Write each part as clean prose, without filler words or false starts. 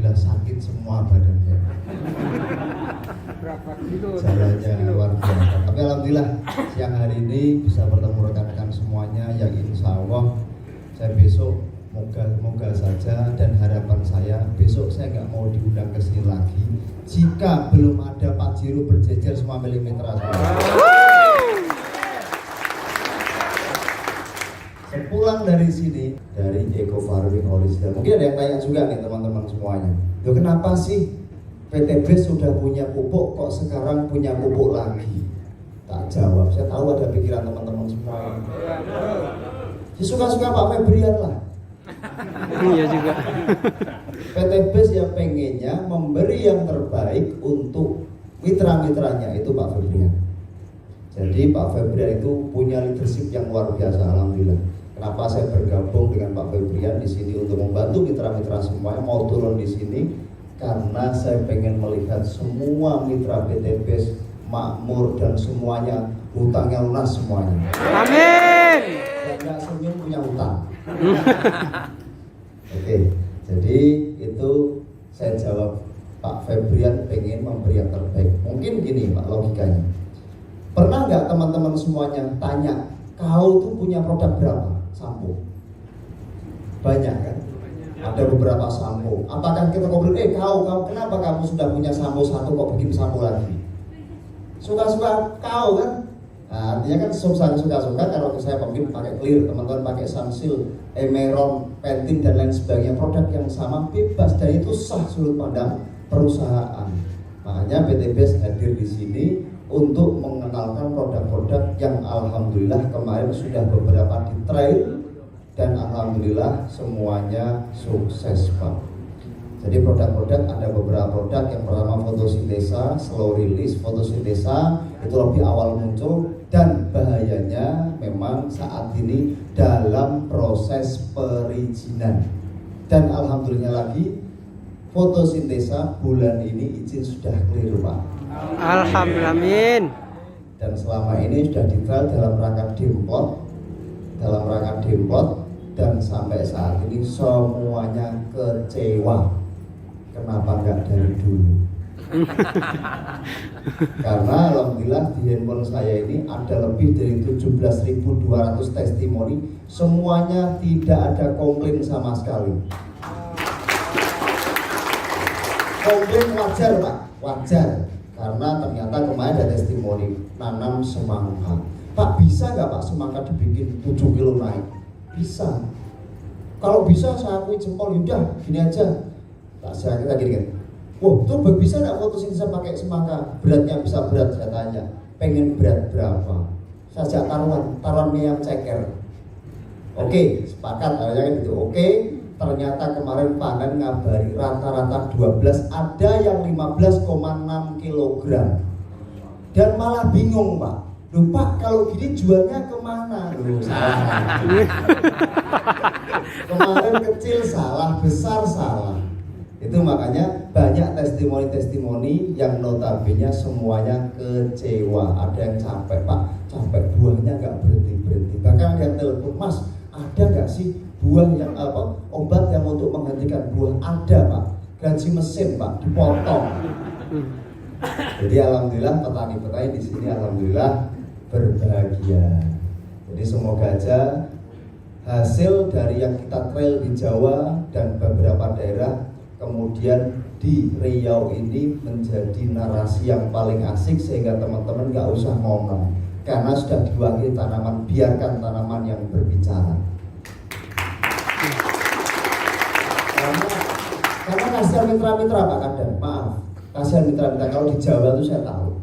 alhamdulillah sakit semua badannya. Jalannya luar biasa. Tapi alhamdulillah siang hari ini bisa bertemu rekan-rekan semuanya yang insya Allah saya besok moga saja, dan harapan saya besok saya nggak mau diundang ke sini lagi jika belum ada Pajero berjejer semua milik mitra semua. Sepulang dari sini, dari Eco Farming Holisda, mungkin ada yang tanya juga nih teman-teman semuanya, loh kenapa sih PTB sudah punya pupuk kok sekarang punya pupuk lagi? Tak jawab, saya tahu ada pikiran teman-teman semua. Ya suka-suka Pak Febrian lah. Iya juga. PTB yang pengennya memberi yang terbaik untuk mitra-mitranya, itu Pak Febrian. Jadi Pak Febrian itu punya leadership yang luar biasa, alhamdulillah. Kenapa saya bergabung dengan Pak Febrian di sini untuk membantu mitra-mitra semuanya mau turun di sini? Karena saya pengen melihat semua mitra PTB makmur dan semuanya hutangnya lunas semuanya. Amin. Yang nggak senyum punya hutang. Oke, jadi itu saya jawab, Pak Febrian pengen memberi yang terbaik. Mungkin gini Pak logikanya. Pernah nggak teman-teman semuanya tanya, kau tuh punya produk berapa sampo? Banyak kan? Ada beberapa sampo. Apakah kita ngobrol, kau kenapa kamu sudah punya sampo satu kok bikin sampo lagi? Suka-suka kau kan? Nah, artinya kan suka-suka kalau saya pemimpin pakai Clear, teman-teman pakai Sunsil, Emeron, Pantene dan lain sebagainya, produk yang sama bebas, dan itu sah sudut pandang perusahaan. Makanya PTBS hadir di sini untuk mengenalkan produk-produk yang alhamdulillah kemarin sudah beberapa di trial dan alhamdulillah semuanya sukses Pak. Jadi produk-produk ada beberapa produk, yang pertama fotosintesa, slow release fotosintesa itu lebih awal muncul, dan bahayanya memang saat ini dalam proses perizinan. Dan alhamdulillah lagi fotosintesa bulan ini izin sudah clear Pak. Alhamdulillah, amin. Dan selama ini sudah di-trial dalam rangka demplot, dan sampai saat ini semuanya kecewa. Kenapa enggak dari dulu? Karena alhamdulillah di handphone saya ini ada lebih dari 17.200 testimoni, semuanya tidak ada komplain sama sekali. Komplain wajar Pak, wajar. Karena ternyata kemarin ada testimoni nanam semangka. Pak, bisa nggak Pak semangka dibikin 7 kilo naik? Bisa. Kalau bisa saya akui jempol, udah gini aja. Tak saya kita gini kan. Wah, tuh bisa nggak fotosintesa pakai semangka? Beratnya bisa berat, saya tanya. Pengen berat berapa? Saya ajak taruhan mie ceker. Oke, sepakat akhirnya kan gitu. Oke. Ternyata kemarin pangan ngabari rata-rata 12, ada yang 15,6 kg. Dan malah bingung Pak, loh Pak kalau gini jualnya kemana? Loh salah. Kemarin kecil salah, besar salah. Itu makanya banyak testimoni-testimoni yang notabene semuanya kecewa. Ada yang capek Pak, capek buahnya nggak berhenti-berhenti. Bahkan ada yang telepon, Mas ada nggak sih buah yang obat yang untuk menghentikan buah? Ada Pak, gaji mesin Pak dipotong. Jadi alhamdulillah petani-petani di sini alhamdulillah berbahagia. Jadi semoga aja hasil dari yang kita trail di Jawa dan beberapa daerah, kemudian di Riau ini menjadi narasi yang paling asik sehingga teman-teman nggak usah ngomong karena sudah diwakili tanaman, biarkan tanaman yang berbicara. Karena kasihan mitra-mitra Pak kadang, maaf, kasihan mitra-mitra. Kalau di Jawa itu saya tahu,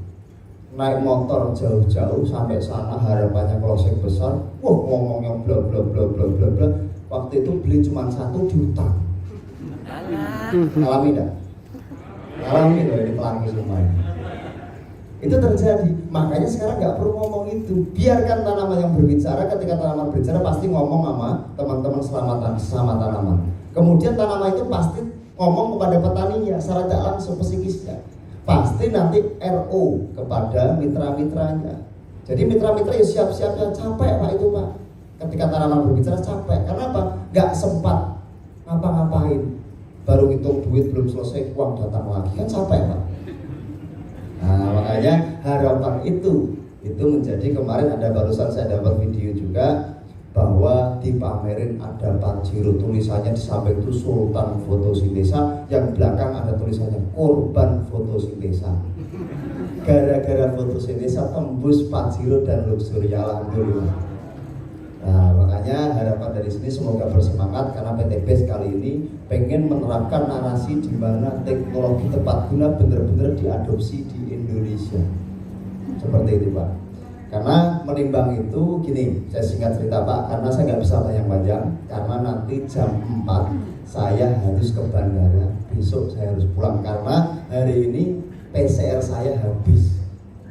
naik motor jauh-jauh sampai sana harapannya closing besar, ngomongnya bla bla bla bla bla bla. Waktu itu beli cuma satu diutang. Alami enggak? Alami loh, ini pelangi semua ini. Itu terjadi, makanya sekarang nggak perlu ngomong itu. Biarkan tanaman yang berbicara. Ketika tanaman berbicara pasti ngomong sama teman-teman sama tanaman. Kemudian tanaman itu pasti ngomong kepada petaninya secara tidak langsung psikisnya. Pasti nanti RO kepada mitra-mitranya. Jadi mitra-mitra ya siap-siap ya, capek Pak itu Pak. Ketika tanaman berbicara capek, karena apa? Nggak sempat ngapa-ngapain. baru hitung duit belum selesai uang datang lagi, kan capek Pak. Nah makanya harapan itu menjadi kemarin ada barusan saya dapat video juga bahwa dipamerin ada Pajero, tulisannya di samping itu Sultan Fotosintesa, yang belakang ada tulisannya korban fotosintesa. Gara-gara fotosintesa tembus Pajero dan luxury, alhamdulillah. Nah makanya harapan dari sini semoga bersemangat karena PTB kali ini pengen menerapkan narasi di mana teknologi tepat guna benar-benar diadopsi di Indonesia. Seperti itu Pak. Karena menimbang itu gini, saya singkat cerita Pak, karena saya nggak bisa panjang-panjang, karena nanti jam 4 saya harus ke bandara, besok saya harus pulang karena hari ini PCR saya habis.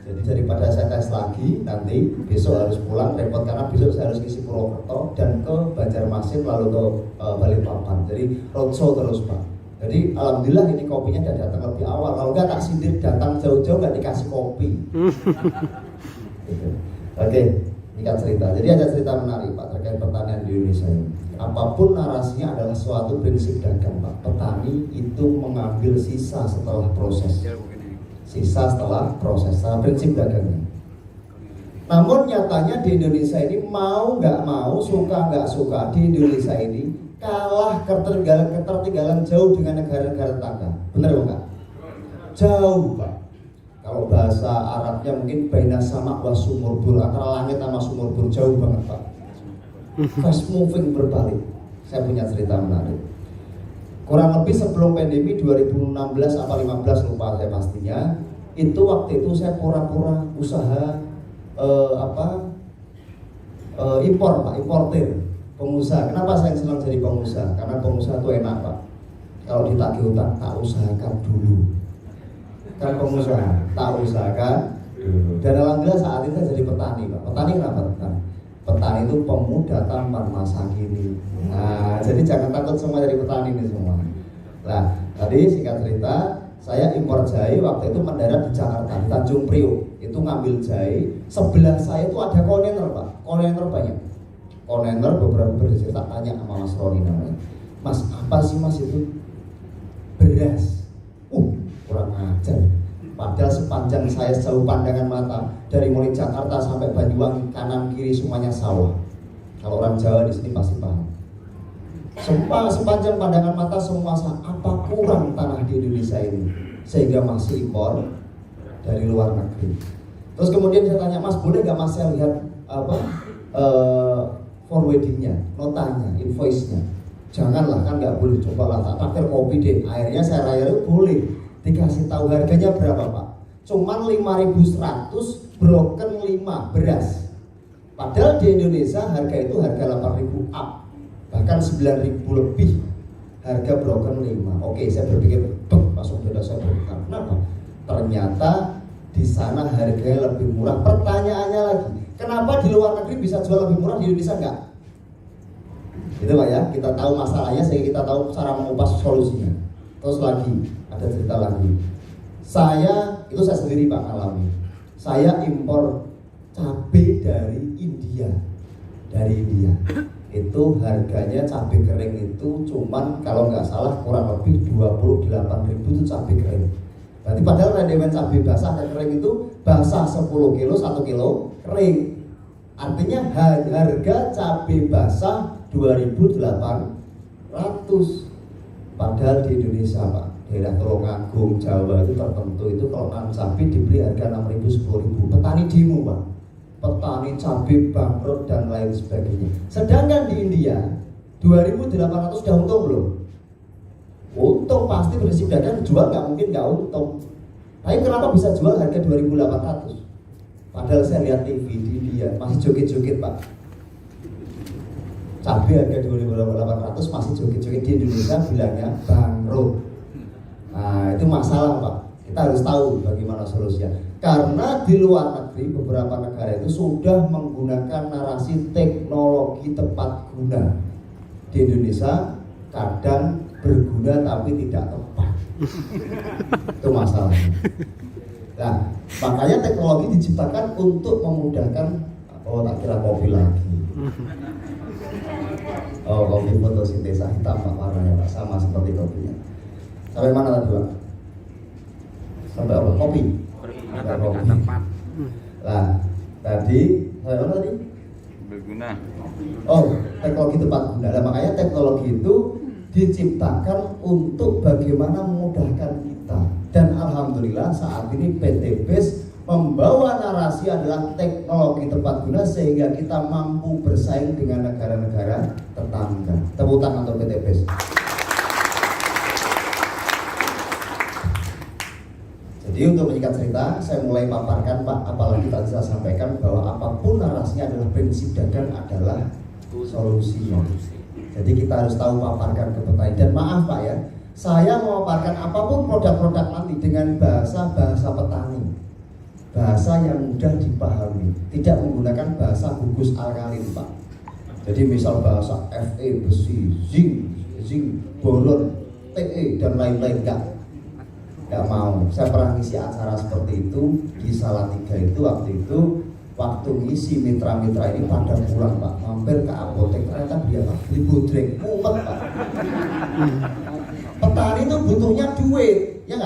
Jadi daripada saya tes lagi, nanti besok harus pulang, repot karena besok saya harus ngisi Purwokerto dan ke Banjarmasin lalu ke Balikpapan. Jadi roadshow terus Pak. Jadi alhamdulillah ini kopinya udah datang lebih awal. Kalau nggak tak sindir datang jauh-jauh nggak dikasih kopi. Gitu. Oke, singkat cerita. Jadi ada cerita menarik Pak terkait pertanian di Indonesia ini. Apapun narasinya adalah suatu prinsip dagang Pak. Petani itu mengambil sisa setelah proses. Sisa setelah proses, nah, prinsip dagangnya. Namun nyatanya di Indonesia ini mau nggak mau, suka nggak suka, di Indonesia ini kalah ketertinggalan jauh dengan negara-negara tetangga. Benar nggak? Jauh Pak. Kalau bahasa Arabnya mungkin baina sama wa sumurbur, antara langit sama sumurbur, jauh banget Pak. Fast moving berbalik. Saya punya cerita menarik. Kurang lebih sebelum pandemi 2016 atau 15 lupa saya pastinya, itu waktu itu saya pura-pura usaha impor Pak, importir, pengusaha. Kenapa saya senang jadi pengusaha? Karena pengusaha itu enak Pak. Kalau ditagih utang tak usahakan dulu. Kan pengusaha tak usahakan dulu. Dan alhamdulillah saat itu saya jadi petani Pak. Petani kenapa? Petani itu pemuda tampan masa kini. Nah, jadi jangan takut semua dari petani ini semua. Nah, tadi singkat cerita, saya impor jahe waktu itu mendarat di Jakarta, di Tanjung Priok. Itu ngambil jahe, sebelah saya itu ada kontainer Pak, kontainer banyak. Kontainer beberapa berisi, tak tanya sama Mas Roni namanya. Mas, apa sih Mas itu? Beras. Kurang ajar. Padahal sepanjang saya sejauh pandangan mata dari mulai Jakarta sampai Banyuwangi kanan kiri semuanya sawah. Kalau orang Jawa di sini pasti paham. Sepanjang pandangan mata semua sawah. Apa kurang tanah di Indonesia ini sehingga masih impor dari luar negeri? Terus kemudian saya tanya Mas, boleh nggak Mas saya lihat forwardingnya, notanya, invoice-nya? Janganlah, kan nggak boleh. Cobalah tak takdir kopi deh. Akhirnya saya raya boleh. Dikasih tahu harganya berapa Pak? Cuman 5.100 broken 5 beras. Padahal di Indonesia harga itu harga 8.000 up, bahkan 9.000 lebih harga broken 5. Oke, saya berpikir, langsung beda saya berpikir, kenapa? Ternyata di sana harganya lebih murah. Pertanyaannya lagi, kenapa di luar negeri bisa jual lebih murah, di Indonesia enggak? Itu Pak ya, kita tahu masalahnya sehingga kita tahu cara mengupas solusinya. Terus lagi, ada cerita lagi. Saya sendiri Pak alami. Saya impor cabai dari India. Itu harganya cabai kering itu cuman kalau nggak salah kurang lebih 28.000 itu cabai kering. Berarti padahal rendemen cabai basah dan kering itu basah 10 kilo, 1 kilo kering. Artinya harga cabai basah 2.800. Padahal di Indonesia Pak, daerah Tulungagung, Jawa itu tertentu itu kalau nanam cabai dibeli harga 6.000, 10.000. Petani demo Pak, petani cabai bangkrut dan lain sebagainya. Sedangkan di India 2.800 sudah untung belum? Untung pasti, prinsip dagang jual nggak mungkin nggak untung. Tapi kenapa bisa jual harga 2.800? Padahal saya lihat TV di India masih joget-joget Pak. Cabai harga 2.800 masih joget-joget, di Indonesia bilangnya bangkrut. Nah itu masalah Pak. Kita harus tahu bagaimana solusinya. Karena di luar negeri beberapa negara itu sudah menggunakan narasi teknologi tepat guna. Di Indonesia kadang berguna tapi tidak tepat. Itu masalahnya. Nah makanya teknologi diciptakan untuk memudahkan. Oh tak kira kopi lagi. Oh, kopi fotosintesa hitam Pak warnanya Pak, sama seperti kopinya. Sampai mana tadi Pak? Sampai apa? Kopi? Sampai kopi. Nah, tadi sampai mana tadi? Berguna. Oh, teknologi tepat guna. Nah, makanya teknologi itu diciptakan untuk bagaimana memudahkan kita. Dan alhamdulillah saat ini PT BES membawa narasi adalah teknologi tepat guna sehingga kita mampu bersaing dengan negara-negara tetangga. Tepuk tangan untuk PT BES. Jadi untuk menyikat cerita, saya mulai paparkan Pak, apalagi tadi saya sampaikan bahwa apapun narasinya adalah prinsip dagang adalah solusinya. Jadi kita harus tahu paparkan ke petani. Dan maaf Pak ya, saya memaparkan apapun produk-produk nanti dengan bahasa petani, bahasa yang mudah dipahami, tidak menggunakan bahasa gugus alkalin Pak. Jadi misal bahasa Fe, besi, zinc, boron, Te dan lain-lain nggak mau. Saya pernah ngisi acara seperti itu di Salatiga itu waktu ngisi mitra-mitra ini pada pulang Pak, mampir ke apotek ternyata dia Pak beli bodreng, mumet Pak. Petani itu butuhnya duit, ya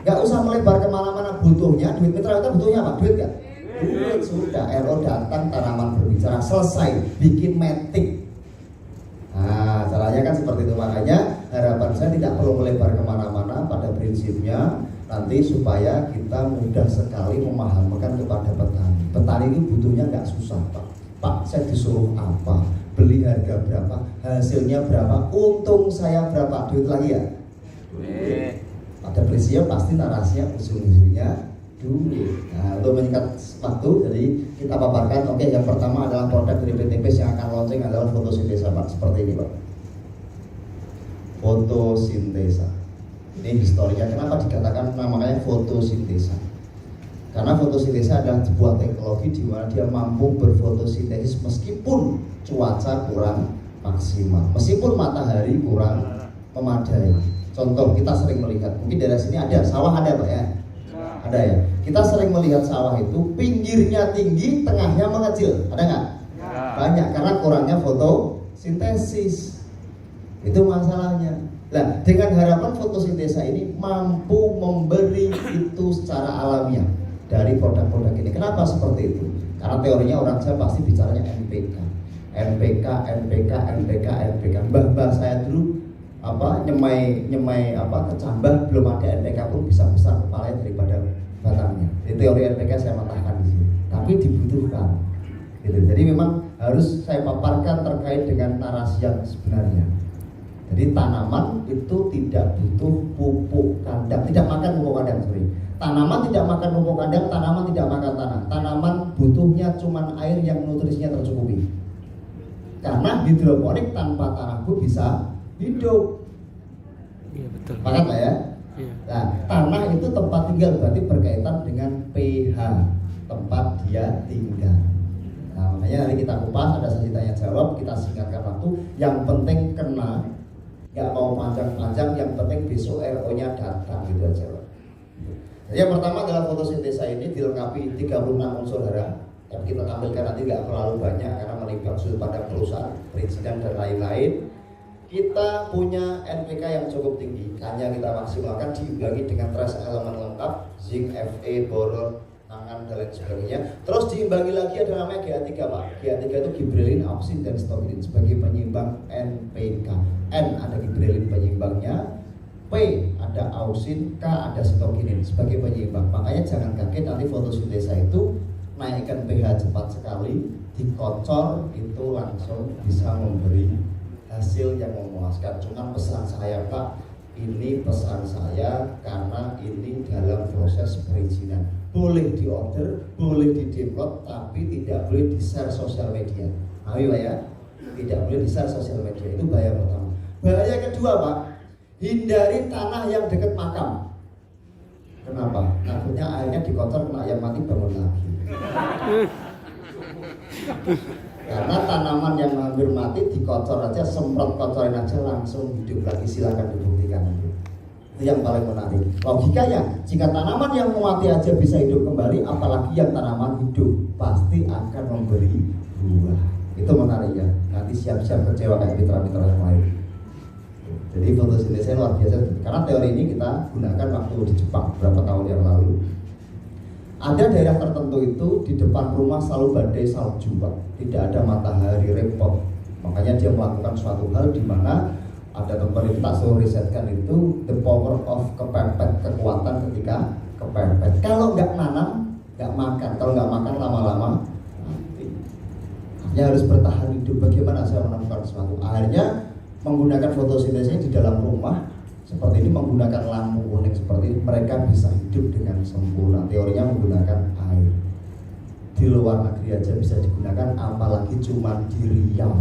nggak usah melebar kemana-mana, butuhnya duit. Mitra kita butuhnya apa? Duit nggak? Duit. Sudah, RO datang, tanaman berbicara, selesai, bikin metik. Nah, caranya kan seperti itu. Makanya harapan saya tidak perlu melebar kemana-mana, pada prinsipnya nanti supaya kita mudah sekali memahamkan kepada petani. Petani ini butuhnya nggak susah Pak. Pak, saya disuruh apa? Beli harga berapa? Hasilnya berapa? Untung saya berapa? Duit lagi ya? Duit. Pada prinsipnya pasti narasinya ujung-ujungnya duit. Nah, untuk menyingkat waktu, jadi kita paparkan. Oke, yang pertama adalah produk dari PT BES yang akan launching adalah fotosintesa Pak. Seperti ini Pak. Fotosintesa. Ini historinya, kenapa dikatakan namanya fotosintesa? Karena fotosintesa adalah sebuah teknologi di mana dia mampu berfotosintesis meskipun cuaca kurang maksimal, meskipun matahari kurang memadai. Contoh kita sering melihat, mungkin dari sini ada sawah, ada Pak ya? Ada ya. Kita sering melihat sawah itu pinggirnya tinggi, tengahnya mengecil, ada nggak? Banyak, karena kurangnya fotosintesis. Itu masalahnya. Nah, dengan harapan fotosintesa ini mampu memberi itu secara alamiah dari produk-produk ini. Kenapa seperti itu? Karena teorinya orang Jawa pasti bicaranya NPK. Mbah saya dulu nyemai kecambah, belum ada NPK pun bisa besar kepalanya daripada batangnya. Jadi teori NPK saya matahkan di sini. Tapi dibutuhkan. Gitu. Jadi memang harus saya paparkan terkait dengan narasi yang sebenarnya. Jadi tanaman itu tidak butuh pupuk kandang, tidak makan pupuk kandang, sorry. Tanaman tidak makan pupuk kandang, tanaman tidak makan tanah. Tanaman butuhnya cuma air yang nutrisinya tercukupi. Karena hidroponik tanpa tanah pun bisa hidup. Iya betul. Pakat lah ya. Iya. Nah, tanah itu tempat tinggal, berarti berkaitan dengan pH tempat dia tinggal. Nah, makanya nanti kita kupas, ada sesi tanya jawab, kita singkatkan waktu. Yang penting kena, nggak mau panjang-panjang, yang penting besok RO-nya datang gitu aja Pak. Jadi yang pertama adalah fotosintesa ini dilengkapi 36 unsur hara. Yang kita tampilkan nanti nggak terlalu banyak karena melibat sudut pandang perusahaan, perizinan dan lain-lain. Kita punya NPK yang cukup tinggi, hanya kita maksimalkan diimbangi dengan trace elemen lengkap, zinc, Fe, boron, mangan dan lain sebagainya. Terus diimbangi lagi ada namanya GA3 Pak. GA3 itu gibrelin, auksin dan stokinin sebagai penyeimbang NPK. N ada gibrelin penyeimbangnya, P ada auksin, K ada stokinin sebagai penyeimbang. Makanya jangan kaget nanti fotosintesa itu naikkan pH cepat sekali, dikocor itu langsung bisa memberi hasil yang memuaskan. Cuma pesan saya Pak, ini pesan saya karena ini dalam proses perizinan. Boleh diorder, boleh didevelop, tapi tidak boleh di-share sosial media. Ayo Pak ya, tidak boleh di-share sosial media. Itu bahaya pertama. Bahaya kedua Pak, hindari tanah yang dekat makam. Kenapa? Takutnya airnya dikocor, kena yang mati bangun lagi. Karena tanaman yang hampir mati dikocor aja, semprot kocorin aja langsung hidup lagi. Silakan dibuktikan itu. Itu yang paling menarik. Logikanya, jika tanaman yang mati aja bisa hidup kembali, apalagi yang tanaman hidup pasti akan memberi buah. Itu menarik ya. Nanti siap-siap kecewa kayak mitra-mitra yang lain. Jadi fotosintesa luar biasa. Karena teori ini kita gunakan waktu di Jepang beberapa tahun yang lalu. Ada daerah tertentu itu di depan rumah selalu badai salju, Pak. Tidak ada matahari, repot. Makanya dia melakukan suatu hal di mana ada tempat itu tak suruh risetkan itu the power of kepepet, kekuatan ketika kepepet. Kalau nggak nanam, nggak makan. Kalau nggak makan lama-lama mati. Artinya harus bertahan hidup. Bagaimana saya menemukan sesuatu? Akhirnya menggunakan fotosintesa di dalam rumah seperti ini, menggunakan lampu kuning seperti ini, mereka bisa hidup dengan sempurna. Teorinya menggunakan air. Di luar negeri aja bisa digunakan, apalagi cuma di Riau.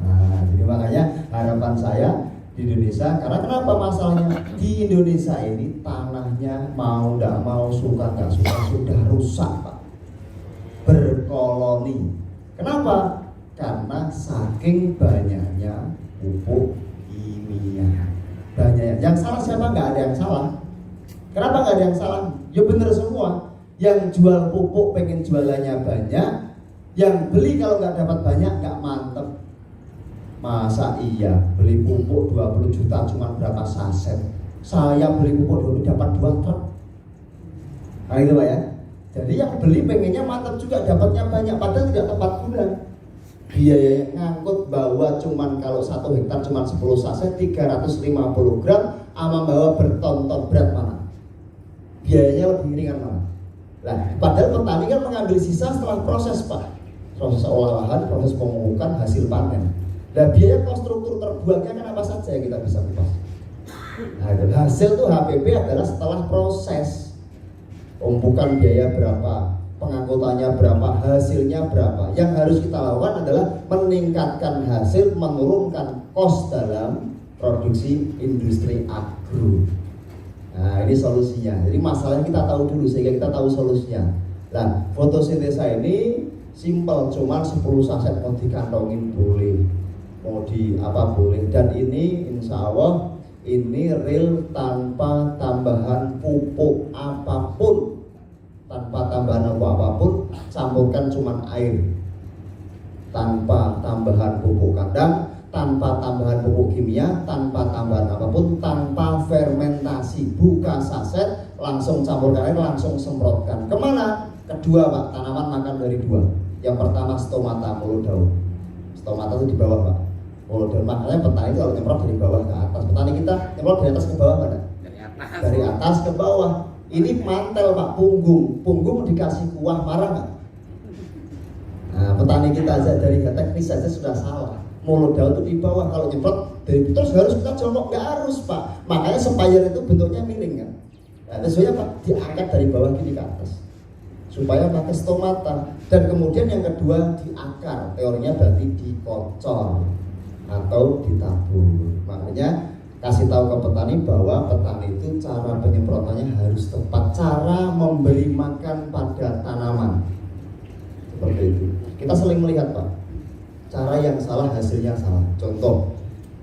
Nah, jadi makanya harapan saya di Indonesia, karena kenapa masalahnya di Indonesia ini tanahnya mau nggak mau, suka nggak suka sudah rusak, Pak. Berkoloni. Kenapa? Karena saking banyaknya pupuk kimia. Banyaknya. Yang salah siapa? Nggak ada yang salah. Kenapa nggak ada yang salah? Ya bener semua. Yang jual pupuk pengen jualannya banyak, yang beli kalau nggak dapat banyak nggak mantep. Masa iya beli pupuk 20 juta cuma berapa saset? Saya beli pupuk 20 dapat 2 truk. Nah itu Pak ya. Jadi yang beli pengennya mantap juga, dapatnya banyak, padahal tidak tepat guna. Biaya ngangkut bawa cuman kalau 1 hektar cuma 10 saset 350 gram, ama bawa berton-ton, berat mana? Biayanya lebih ringan mana? Nah, padahal petani kan mengambil sisa setelah proses, Pak. Proses olahan, proses pemupukan, hasil panen. Nah, biaya konstruktur terbuangnya kan apa saja yang kita bisa kupas. Nah, hasil tuh HPP adalah setelah proses. Pemupukan biaya berapa, pengangkutannya berapa, hasilnya berapa. Yang harus kita lakukan adalah meningkatkan hasil, menurunkan kos dalam produksi industri agro. Nah, ini solusinya. Jadi masalahnya kita tahu dulu sehingga kita tahu solusinya. Nah, fotosintesa ini simpel, cuman 10 saset mau dikantongin boleh, mau di apa boleh. Dan ini insya Allah ini real tanpa tambahan pupuk apapun. Tanpa tambahan apapun, campurkan cuman air. Tanpa tambahan pupuk kandang, tanpa tambahan pupuk kimia, tanpa tambahan apapun, tanpa fermentasi. Buka saset, langsung campurkan air, langsung semprotkan. Kemana? Kedua Pak, tanaman makan dari 2. Yang pertama stomata, mulut daun. Stomata itu di bawah Pak, mulut daun. Makanya petani kalau nyemprot dari bawah ke atas. Petani kita nyemprot dari atas ke bawah mana? Dari atas ke bawah. Ini mantel Pak, punggung. Punggung dikasih kuah, marah nggak? Nah, petani kita aja dari teknis saja sudah salah. Mulut daun itu di bawah, kalau nyemprot dari terus harus kita jongkok, nggak harus Pak. Makanya spire itu bentuknya miring kan. Nah, sesuai Pak, diangkat dari bawah gini ke atas supaya pakai stomata. Dan kemudian yang kedua di akar, teorinya berarti dikocor atau ditabur. Makanya kasih tahu ke petani bahwa petani itu cara penyemprotannya harus tepat, cara memberi makan pada tanaman seperti itu. Kita sering melihat Pak, cara yang salah hasilnya salah. Contoh,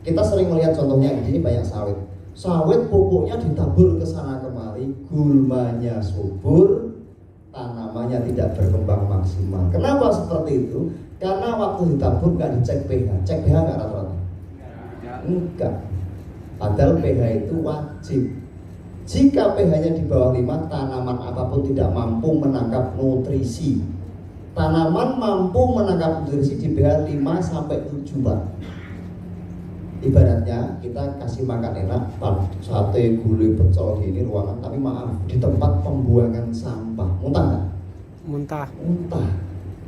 kita sering melihat contohnya ini banyak sawit. Sawit pupuknya ditabur ke sana kemari, gulmanya subur, tanamannya tidak berkembang maksimal. Kenapa seperti itu? Karena waktu ditabur nggak dicek pH. Cek pH nggak rata-rata? Enggak. Padahal pH itu wajib. Jika pH-nya di bawah 5, tanaman apapun tidak mampu menangkap nutrisi. Tanaman mampu menangkap nutrisi di pH 5 sampai 7 Pak. Ibaratnya kita kasih makan enak, sate, gulai, pecel di ini ruangan, tapi maaf di tempat pembuangan sampah, muntah nggak? Muntah. Muntah.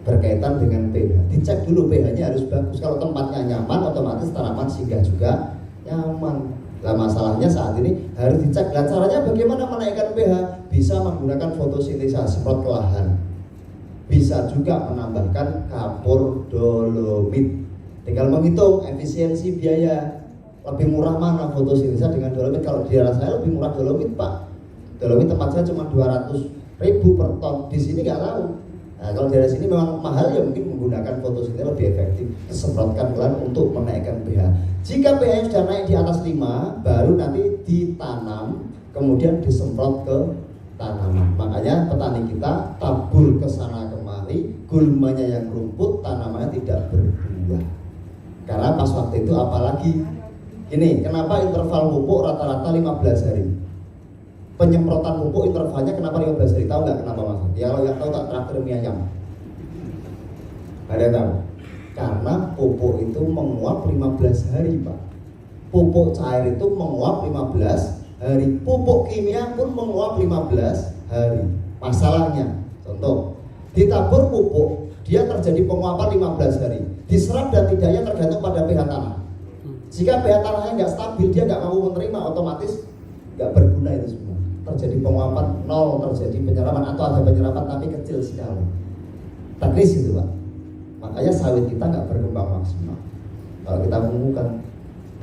Berkaitan dengan pH. Dicek dulu pH-nya harus bagus. Kalau tempatnya nyaman, otomatis tanaman singgah juga nyaman. Nah, masalahnya saat ini harus dicek. Nah, caranya bagaimana menaikkan pH? Bisa menggunakan fotosintesa, semprot ke lahan. Bisa juga menambahkan kapur dolomit. Tinggal menghitung efisiensi biaya. Lebih murah mana fotosintesa dengan dolomit? Kalau di daerah saya lebih murah dolomit Pak. Dolomit tempat saya cuma 200.000 per ton. Di sini nggak tahu. Nah, kalau dari sini memang mahal ya mungkin menggunakan fotosintesa lebih efektif. Semprotkan pelan untuk menaikkan pH. Jika pH sudah naik di atas 5, baru nanti ditanam, kemudian disemprot ke tanaman. Makanya petani kita tabur ke sana kemari. mati, gulmanya yang rumput, tanamannya tidak berbuah. Karena pas waktu itu apalagi ini, kenapa interval pupuk rata-rata 15 hari? Penyemprotan pupuk intervalnya kenapa 15 hari? Tahu nggak kenapa Mas? Ya kalau yang tahu tak traktir mie ayam. Ada yang tahu? Karena pupuk itu menguap 15 hari Pak. Pupuk cair itu menguap 15 hari. Pupuk kimia pun menguap 15 hari. Masalahnya, contoh, ditabur pupuk, dia terjadi penguapan 15 hari. Diserap dan tidaknya tergantung pada pH tanah. Jika pH tanahnya nggak stabil, dia nggak mampu menerima, otomatis nggak berguna itu semua. Terjadi penguapan nol, terjadi penyerapan atau ada penyerapan tapi kecil sekali. Teknis gitu Pak. Makanya sawit kita nggak berkembang maksimal. Kalau kita menemukan.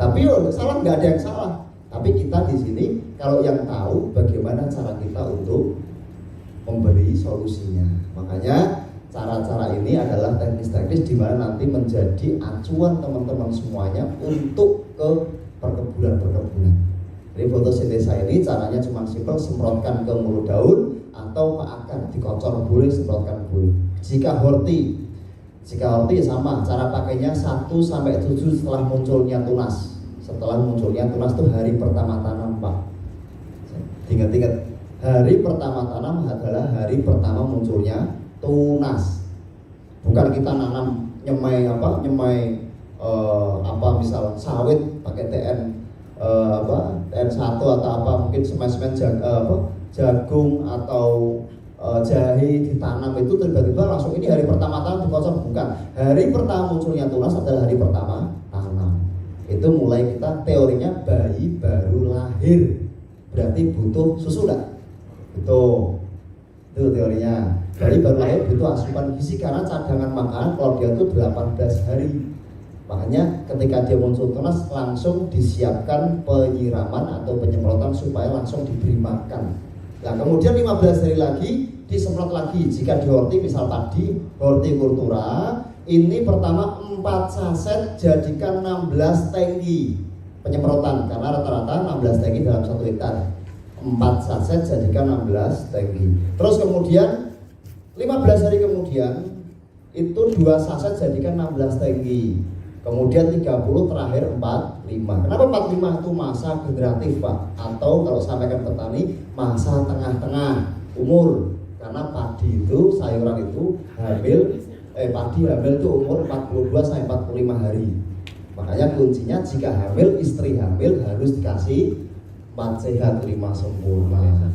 Tapi salah nggak ada yang salah. Tapi kita di sini kalau yang tahu bagaimana cara kita untuk memberi solusinya. Makanya cara-cara ini adalah teknis-teknis di mana nanti menjadi acuan teman-teman semuanya untuk ke perkebunan-perkebunan. Jadi fotosintesa ini caranya cuma simpel, semprotkan ke mulut daun atau ke akar, dikocor boleh, semprotkan boleh. Jika horti sama, cara pakainya 1-7 setelah munculnya tunas. Setelah munculnya tunas itu hari pertama tanam Pak. Ingat-ingat, hari pertama tanam adalah hari pertama munculnya tunas. Bukan kita nanam nyemai misal sawit pakai TN1 atau apa, mungkin semen-semen jagung atau jahe ditanam itu tiba-tiba langsung ini hari pertama tanam dikocor. Bukan, hari pertama munculnya tunas adalah hari pertama tanam. Itu mulai kita teorinya bayi baru lahir berarti butuh susu enggak? Itu teorinya. Bayi baru lahir butuh asupan gizi karena cadangan makanan kalau dia itu 18 hari. Makanya ketika dia muncul tunas langsung disiapkan penyiraman atau penyemprotan supaya langsung diberi makan. Nah kemudian 15 hari lagi disemprot lagi. Jika di horti misal tadi hortikultura ini pertama 4 saset jadikan 16 tangki penyemprotan karena rata-rata 16 tangki dalam 1 hektar. 4 saset jadikan 16 tangki. Terus kemudian 15 hari kemudian itu 2 saset jadikan 16 tangki. Kemudian 30 terakhir 45. Kenapa 45 itu masa generatif Pak? Atau kalau sampaikan petani masa tengah-tengah umur. Karena padi itu sayuran itu padi hamil itu umur 42 sampai 45 hari. Makanya kuncinya jika hamil, istri hamil harus dikasih 4 sehat 5 sempurna.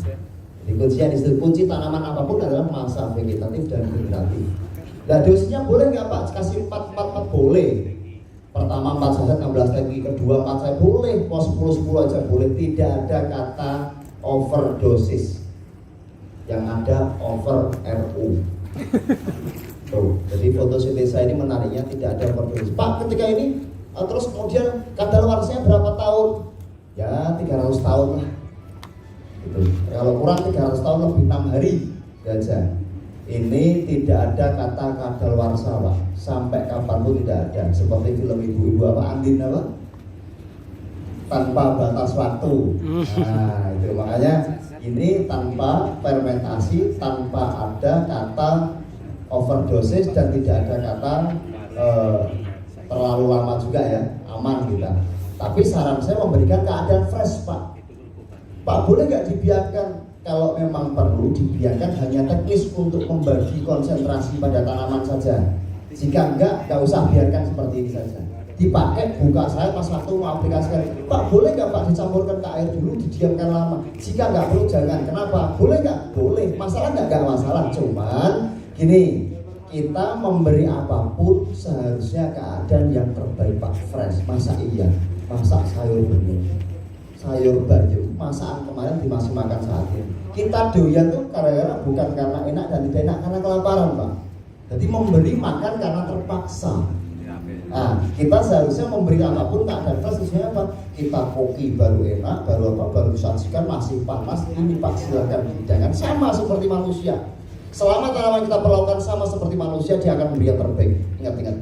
Jadi kuncinya di situ. Kunci tanaman apapun adalah masa vegetatif dan generatif. Nah dosisnya boleh nggak Pak? Kasih 4 boleh. Pertama 4 saset 16 tangki, kedua 4 saset boleh, mau 10 aja boleh. Tidak ada kata overdosis. Yang ada over RU. Tuh, jadi fotosintesa ini menariknya tidak ada overdosis. Pak, ketika ini terus kemudian kadaluarsanya berapa tahun? Ya 300 tahun lah. Gitu. Kalau kurang 300 tahun lebih 6 hari saja. Ini tidak ada kata kadaluarsa Pak. Sampai kapanpun tidak ada. Seperti film ibu-ibu apa Andin apa? Tanpa batas waktu. Nah, itu makanya ini tanpa fermentasi, tanpa ada kata overdosis dan tidak ada kata terlalu lama juga ya, aman kita. Tapi saran saya memberikan keadaan fresh Pak. Pak boleh nggak dibiarkan kalau memang perlu dibiarkan hanya teknis untuk membagi konsentrasi pada tanaman saja. Jika enggak usah biarkan seperti ini saja. Dipakai buka saya pas waktu mau aplikasikan. Pak boleh nggak Pak dicampurkan ke air dulu, didiamkan lama. Jika nggak perlu jangan. Kenapa? Boleh nggak? Boleh. Masalah nggak masalah. Cuman gini, kita memberi apapun seharusnya keadaan yang terbaik Pak. Fresh. Masa iya? Masak sayur bening, sayur bayam, masakan kemarin dimasih makan saat ini. Kita doyan tuh karena bukan karena enak dan tidak enak, karena kelaparan Pak. Jadi memberi makan karena terpaksa. Nah, kita seharusnya memberi apapun keadaan fresh sesuai apa? Kita koki baru enak, baru disajikan masih panas, ini Pak silakan hidangan sama seperti manusia. Selama tanaman kita perlakukan sama seperti manusia, dia akan memberi yang terbaik. Ingat-ingat,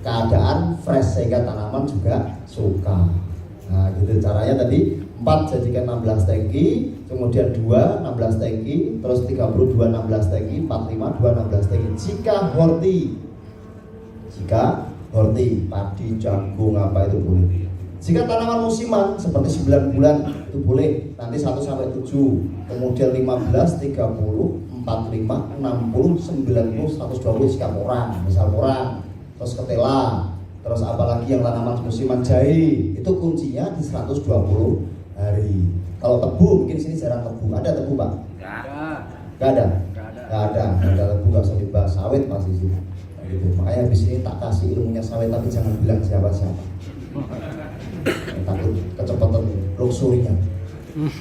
keadaan fresh sehingga tanaman juga suka. Nah gitu caranya tadi 4 jadikan 16 tangki, kemudian 2 16 tangki, terus 32 16 tangki, 45 2 16 tangki. Jika horti padi, jagung apa itu boleh. Jika tanaman musiman seperti 9 bulan itu boleh, nanti 1 sampai 7, kemudian 15, 30, 45, 60, 90, 120 jika porang, misal porang, terus ketela, terus apalagi yang tanaman musiman jahe, itu kuncinya di 120 hari. Kalau tebu, mungkin sini jarang tebu. Ada tebu Pak? Gak ada? Gak ada tebu, gak usah dibahas. Sawit pasti sih gitu. Makanya habis ini tak kasih ilmunya sawit, tapi jangan bilang siapa-siapa, takut kecepatan luxurinya.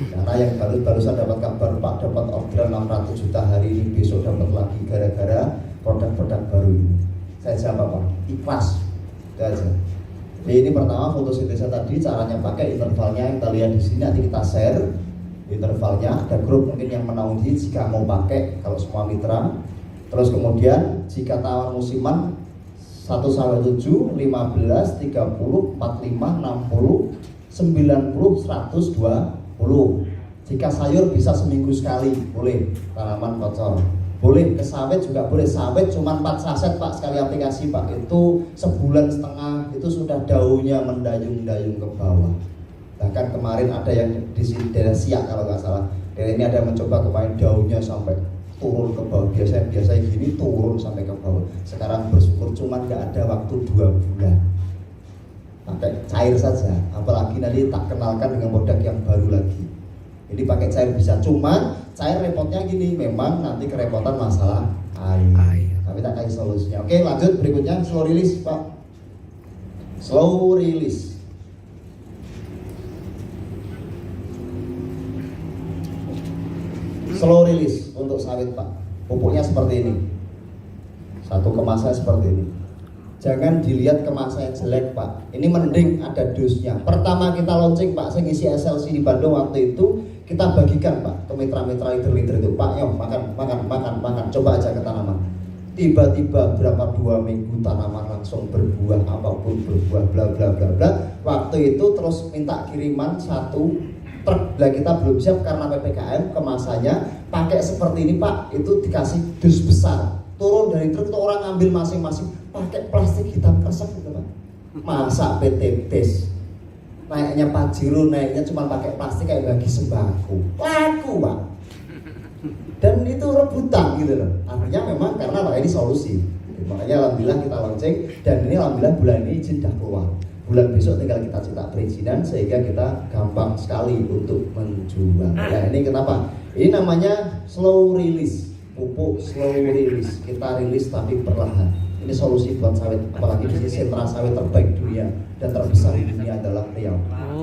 Karena yang barusan dapat kabar Pak dapat orderan 600 juta hari ini, besok dapat lagi gara-gara produk-produk baru ini. Saya jawab Pak, ikhlas. Itu aja. Jadi ini pertama fotosintesa tadi, caranya pakai intervalnya yang kita lihat di sini, nanti kita share intervalnya. Ada grup mungkin yang menaungi jika mau pakai kalau semua mitra. Terus kemudian jika tanaman musiman 1 sampai 7, 15, 30, 45, 60, 90, 120. Jika sayur bisa seminggu sekali, boleh tanaman kocor. Boleh ke sawit juga boleh. Sawit cuma 4 saset Pak sekali aplikasi Pak. Itu sebulan setengah itu sudah daunnya mendayung-dayung ke bawah. Bahkan kemarin ada yang di sini daerah Siak kalau nggak salah. Daerah ini ada mencoba kemarin daunnya sampai turun ke bawah. Biasanya gini turun sampai ke bawah. Sekarang bersyukur cuma nggak ada waktu 2 bulan. Pakai cair saja. Apalagi nanti tak kenalkan dengan produk yang baru lagi. Jadi pakai cair bisa, cuma cair repotnya gini, memang nanti kerepotan masalah air. Tapi tak kasih solusinya. Oke, lanjut berikutnya slow release Pak. Slow release. Slow release untuk sawit Pak. Pupuknya seperti ini. Satu kemasan seperti ini. Jangan dilihat kemasan yang jelek Pak. Ini mending ada dosnya. Pertama kita launching Pak, saya ngisi SLC di Bandung waktu itu, kita bagikan Pak ke mitra-mitra leader-leader itu. Pak, yuk makan. Coba aja ke tanaman. Tiba-tiba berapa 2 minggu tanaman langsung berbuah, apapun berbuah, bla bla bla bla. Waktu itu terus minta kiriman 1 truk. Lah kita belum siap karena PPKM, kemasannya pakai seperti ini Pak. Itu dikasih dus besar. Turun dari truk itu orang ambil masing-masing pakai plastik hitam kresek gitu Pak. Masa PT BES naiknya Pajero, naiknya cuma pakai plastik kayak bagi sembako. Laku Pak. Dan itu rebutan gitu loh. Artinya memang karena ini solusi. Makanya alhamdulillah kita launching, dan ini alhamdulillah bulan ini izin dah keluar. Bulan besok tinggal kita cetak perizinan sehingga kita gampang sekali untuk menjual. Nah ini kenapa? Ini namanya slow release. Pupuk slow release. Kita rilis tapi perlahan. Ini solusi buat sawit, apalagi di sentra sawit terbaik dunia dan terbesar di dunia adalah Riau.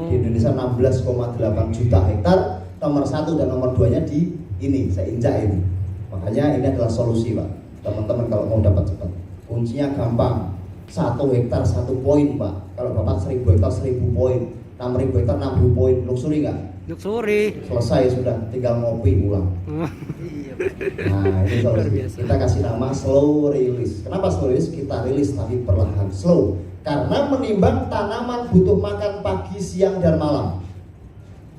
Di Indonesia 16,8 juta hektar, nomor 1 dan nomor 2 nya di ini, saya injak ini. Makanya ini adalah solusi Pak, teman-teman kalau mau dapat cepat. Kuncinya gampang, 1 hektar 1 poin Pak. Kalau Bapak 1000 hektar 1000 poin, 6000 hektar 6000 poin, luxury nggak? Luxury. Selesai sudah, tinggal ngopi pulang. Nah ini solusi. Kita kasih nama slow release. Kenapa slow release? Kita rilis tapi perlahan, slow. Karena menimbang tanaman butuh makan pagi, siang, dan malam.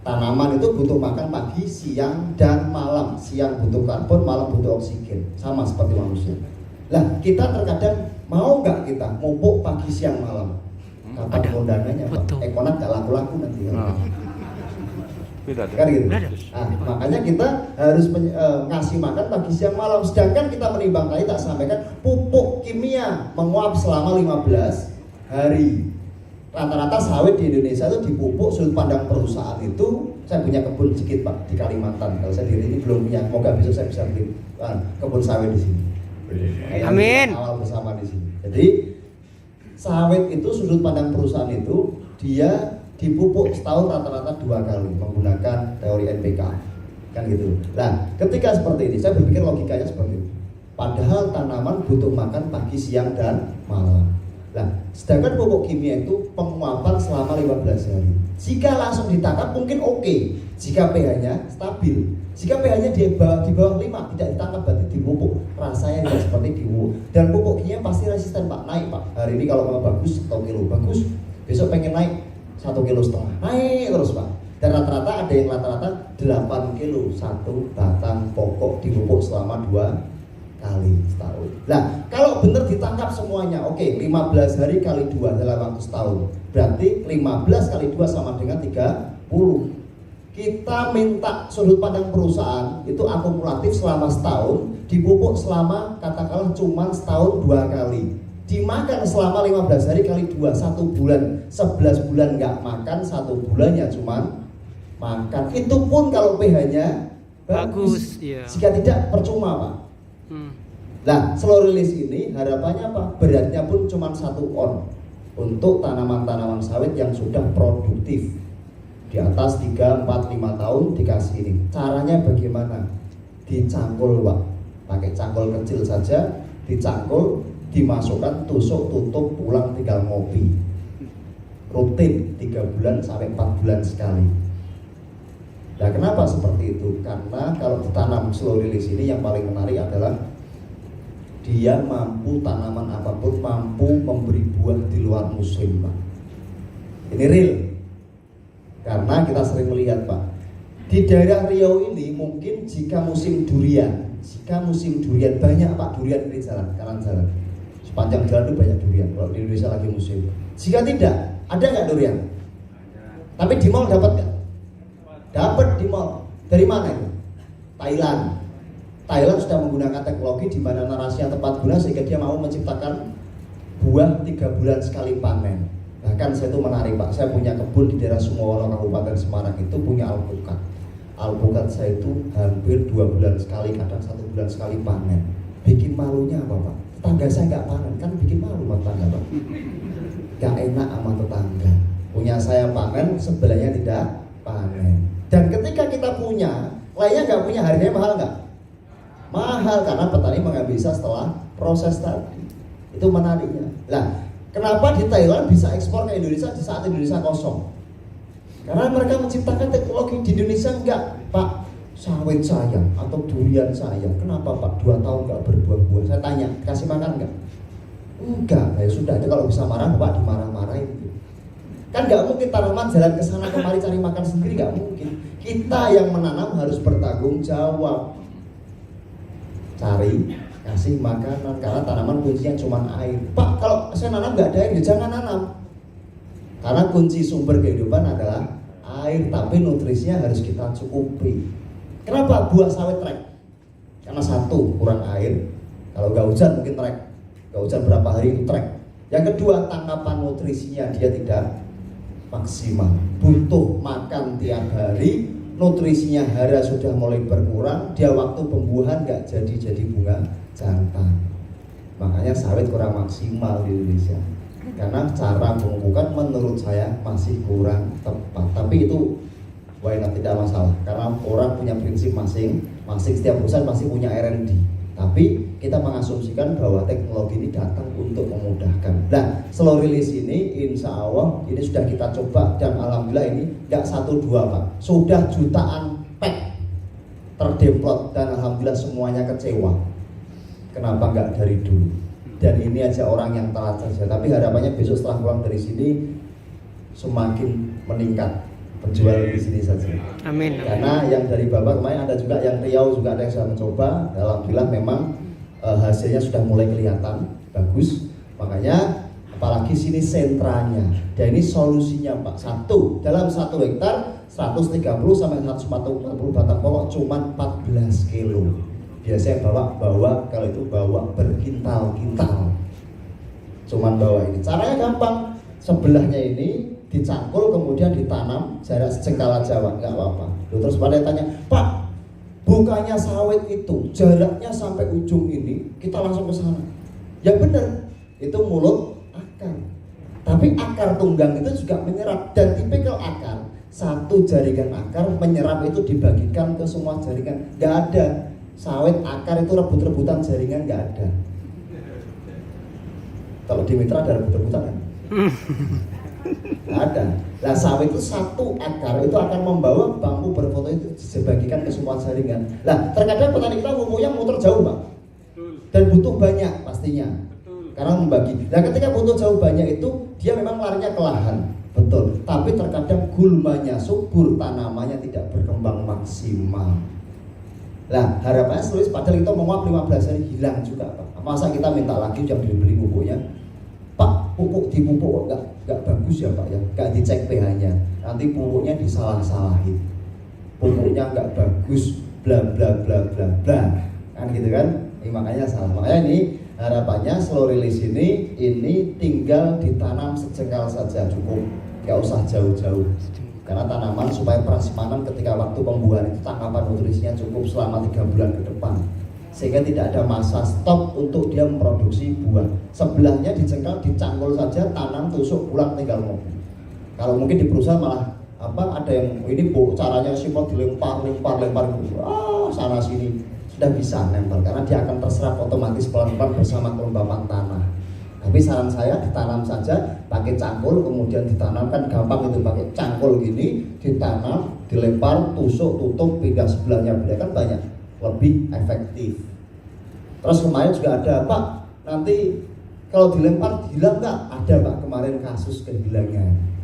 Tanaman itu butuh makan pagi, siang, dan malam. Siang butuh karbon, malam butuh oksigen. Sama seperti manusia. Lah kita terkadang mau nggak kita mupuk pagi, siang, malam? Kapan kondangannya Pak? Ekonat nggak laku-laku nanti. Kan gitu. Nah, makanya kita harus ngasih makan pagi, siang, malam. Sedangkan kita menimbang tadi tak sampaikan pupuk kimia menguap selama 15 hari. Rata-rata sawit di Indonesia itu dipupuk, sudut pandang perusahaan itu. Saya punya kebun sedikit Pak di Kalimantan. Kalau saya diri ini belum punya, semoga besok saya bisa beli kebun sawit di sini. Amin. Awal bersama di sini. Jadi sawit itu sudut pandang perusahaan itu dia dipupuk setahun rata-rata 2 kali menggunakan teori NPK, kan gitu. Nah, ketika seperti ini, saya berpikir logikanya seperti itu. Padahal tanaman butuh makan pagi, siang, dan malam. Nah, sedangkan pupuk kimia itu penguapan selama 15 hari. Jika langsung ditangkap mungkin oke. Jika pH-nya stabil. Jika pH-nya di bawah 5 tidak ditangkap berarti dipupuk. Rasanya tidak seperti dipupuk. Dan pupuk kimia pasti resisten Pak, naik Pak. Hari ini kalau mau bagus 1 kilo bagus, besok pengen naik 1,5 kilo, naik terus Pak. Dan rata-rata ada yang rata-rata 8 kilo satu batang pokok dipupuk selama 2 kali setahun. Nah, kalau benar ditangkap semuanya, oke, 15 hari kali 2 dalam waktu setahun. Berarti 15 kali 2 sama dengan 30. Kita minta sudut pandang perusahaan itu akumulatif selama setahun, dipupuk selama katakanlah cuma setahun 2 kali. Dimakan selama 15 hari kali 2, 1 bulan, 11 bulan nggak makan, 1 bulan ya cuma makan. Itu pun kalau pH-nya bagus. Iya. Jika tidak percuma Pak. Nah, slow release ini harapannya apa? Beratnya pun cuma 1 on untuk tanaman-tanaman sawit yang sudah produktif. Di atas 3, 4, 5 tahun dikasih ini. Caranya bagaimana? Dicangkul Pak. Pakai cangkul kecil saja, dicangkul, dimasukkan, tusuk, tutup, pulang tinggal ngopi. Rutin 3 bulan sampai 4 bulan sekali. Nah, kenapa seperti itu? Karena kalau ditanam slow release ini yang paling menarik adalah dia mampu, tanaman apapun mampu memberi buah di luar musim Pak. Ini real. Karena kita sering melihat Pak, di daerah Riau ini mungkin jika musim durian banyak Pak durian di jalan, kanan jalan. Sepanjang jalan itu banyak durian kalau di Indonesia lagi musim. Jika tidak, ada nggak durian? Tapi di mall dapat nggak? Dapat di mall. Dari mana itu? Thailand sudah menggunakan teknologi di mana narasinya tepat guna sehingga dia mau menciptakan buah 3 bulan sekali panen. Bahkan saya itu menarik Pak, saya punya kebun di daerah Sumowono Kabupaten Semarang itu punya alpukat. Alpukat saya itu hampir 2 bulan sekali, kadang 1 bulan sekali panen. Bikin malunya apa Pak? Tetangga saya nggak panen, kan bikin malu sama tetangga Pak. Gak enak sama tetangga. Punya saya panen, sebelahnya tidak panen. Dan ketika kita punya, lainnya nggak punya, harganya mahal nggak? Mahal karena petani mengambil bisa setelah proses tadi. Itu menariknya. Lah, kenapa di Thailand bisa ekspor ke Indonesia di saat Indonesia kosong? Karena mereka menciptakan teknologi. Di Indonesia enggak, Pak. Sawit saya atau durian saya, kenapa Pak 2 tahun nggak berbuah-buah? Saya tanya, kasih makan nggak? Enggak, ya sudah aja kalau bisa marah Pak dimarah-marahin. Kan nggak mungkin tanaman jalan ke sana kemari cari makan sendiri, nggak mungkin. Kita yang menanam harus bertanggung jawab. Cari, kasih makanan, karena tanaman kuncinya cuma air. Pak, kalau saya nanam nggak ada air, ya jangan nanam. Karena kunci sumber kehidupan adalah air, tapi nutrisinya harus kita cukupi. Kenapa buah sawit trek? Karena 1, kurang air. Kalau nggak hujan mungkin trek. Nggak hujan berapa hari itu trek. Yang kedua, tangkapan nutrisinya dia tidak maksimal. Butuh makan tiap hari, nutrisinya hara sudah mulai berkurang, dia waktu pembuahan nggak jadi bunga jantan. Makanya sawit kurang maksimal di Indonesia. Karena cara pemupukan menurut saya masih kurang tepat. Tapi itu why not, tidak masalah. Karena orang punya prinsip masing-masing, setiap perusahaan pasti punya R&D. Tapi kita mengasumsikan bahwa teknologi ini datang untuk memudahkan. Nah, slow release ini insya Allah ini sudah kita coba dan alhamdulillah ini nggak 1-2 Pak, sudah jutaan pack terdemplot dan alhamdulillah semuanya kecewa. Kenapa nggak dari dulu? Dan ini aja orang yang telat saja. Tapi harapannya besok setelah pulang dari sini semakin meningkat penjual di sini saja. Amin. Karena yang dari Bapak kemarin ada juga yang Riau juga ada yang sudah mencoba. Alhamdulillah memang hasilnya sudah mulai kelihatan bagus. Makanya apalagi sini sentranya. Dan ini solusinya Pak. Dalam 1 hektar 130 sampai 140 batang pokok cuma 14 kilo. Biasanya bawa kalau itu bawa berkintal-kintal. Cuman bawa ini. Caranya gampang. Sebelahnya ini dicangkul kemudian ditanam jarak sejengkal aja Pak, nggak apa-apa. Terus pada tanya, Pak, bukannya sawit itu jaraknya sampai ujung ini kita langsung ke sana? Ya benar, itu mulut akar. Tapi akar tunggang itu juga menyerap dan tipikal akar. 1 jaringan akar menyerap itu dibagikan ke semua jaringan. Nggak ada sawit akar itu rebut-rebutan jaringan, nggak ada. Kalau di mitra ada rebut-rebutan kan? Nggak ada. Nah, sawit itu 1 akar itu akan membawa bambu berfoto itu dibagikan ke semua jaringan. Nah, terkadang petani kita pupuknya muter jauh Pak, dan butuh banyak pastinya. Karena membagi. Nah, ketika butuh jauh banyak itu dia memang larinya ke lahan. Betul, tapi terkadang gulmanya subur, tanamannya tidak berkembang maksimal. Nah, harapannya seluruh padahal kita menguap 15 hari hilang juga Pak. Masa kita minta lagi yang dibeli pupuknya? Pak, pupuk di pupuk nggak bagus ya Pak ya, nggak dicek pH-nya. Nanti pupuknya disalah-salahin. Pupuknya nggak bagus, bla bla bla bla bla. Kan gitu kan? Makanya salah. Makanya ini harapannya slow release ini tinggal ditanam sejengkal saja cukup, nggak usah jauh-jauh. Karena tanaman supaya prasmanan ketika waktu pembuahan itu tangkapan nutrisinya cukup selama 3 bulan ke depan, sehingga tidak ada masa stop untuk dia memproduksi buah. Sebelahnya dijengkal, dicangkul saja, tanam, tusuk, pulang tinggal ngopi. Kalau mungkin di perusahaan malah ada yang ini caranya simpel, dilempar sana sini, sudah bisa nempel karena dia akan terserap otomatis pelan-pelan bersama kelembapan tanah. Tapi saran saya ditanam saja pakai cangkul, kemudian ditanam, kan gampang itu pakai cangkul gini, ditanam, dilempar, tusuk, tutup, pindah sebelahnya, kan banyak, lebih efektif. Terus kemarin juga ada, Pak, nanti kalau dilempar hilang nggak? Ada Pak, kemarin kasus kehilangan.